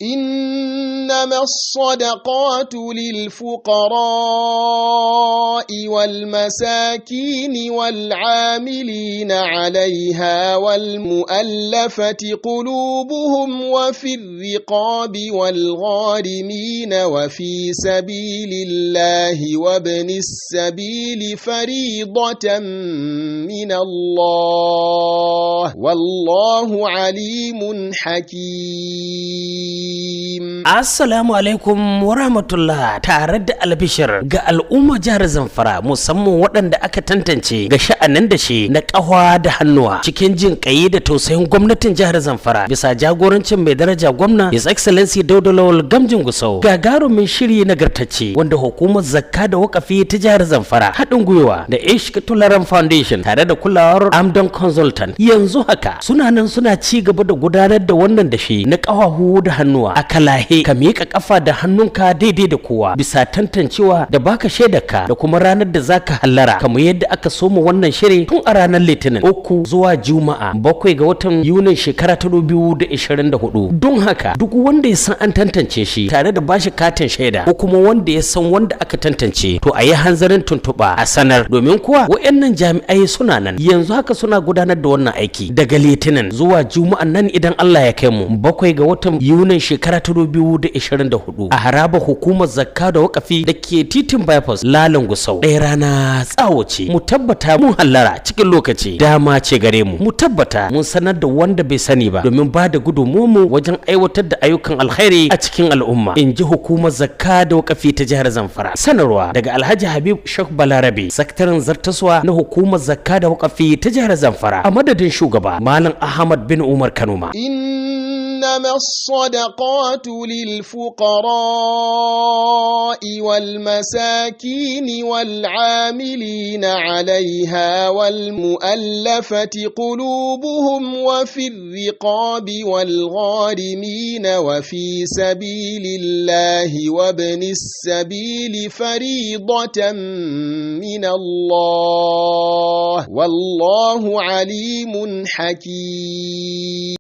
إنما الصدقات للفقراء والمساكين والعاملين عليها والمؤلفة قلوبهم وفي الرقاب والغارمين وفي سبيل الله وابن السبيل فريضة من الله والله عليم حكيم. Assalamu alaikum wa rahmatullah, tare da albishir ga al'umma jihar Zamfara musamman waɗanda aka tantance ga sha'anin da shi na ƙahwa da hannuwa cikin jin ƙayi da tausayin gwamnatin jihar Zamfara bisa jagorancin mai daraja gwamna His Excellency Dauda Lawal Gamjin Gusau. Gagarumin shiri nagartacce wanda hukumar zakka da wakafi ta jihar Zamfara haɗin gwiwa da Ishq Tolerance Foundation tare da kulawar Amdon Consultant yanzu haka suna nan suna ci gaba da gudanar da wannan da shi na ƙawahu da hannuwa a kalahe ka miƙa ƙafa da hannunka daidai da kowa bisa tantancewa da baka shaidarka da kuma ranar da zaka hallara kamar yadda aka soma wannan shiri tun a ranar Litinin 3 zuwa Juma'a 7 ga watan Yunin shekara ta 2024. Don haka duk wanda ya san an tantance shi tare da bashi katin shaida ko kuma wanda ya san wanda aka tantance to a yi hanzarin tuntuɓa a sanar, domin kuwa wayannan jami'ai suna nan yanzu haka suna gudanar da wannan aiki daga Litinin zuwa Juma'an nan idan Allah ya kai mu 7 ga watan Yunin shekara ta 2024 a haraba hukumar zakka da wakafi da ke titin bypass Lalan Gusau. Ɗaya rana tsawo ce, mu tabbata mun hallara cikin lokaci, dama ce gare mu mu tabbata mun sanar da wanda bai sani ba domin ba da gudunmu wajen aiwatar da ayyukan alkhairi a cikin al'umma, in ji hukumar zakka da wakafi ta jihar Zamfara. Sanarwa daga Alhaji Habib Sheikh Balarabe, sakataren zartaswa na hukumar zakka da wakafi ta jihar Zamfara, a madadin shugaba Malam Ahmad bin Umar Kanuma. إنما الصدقات للفقراء والمساكين والعاملين عليها والمؤلفة قلوبهم وفي الرقاب والغارمين وفي سبيل الله وابن السبيل فريضة من الله والله عليم حكيم.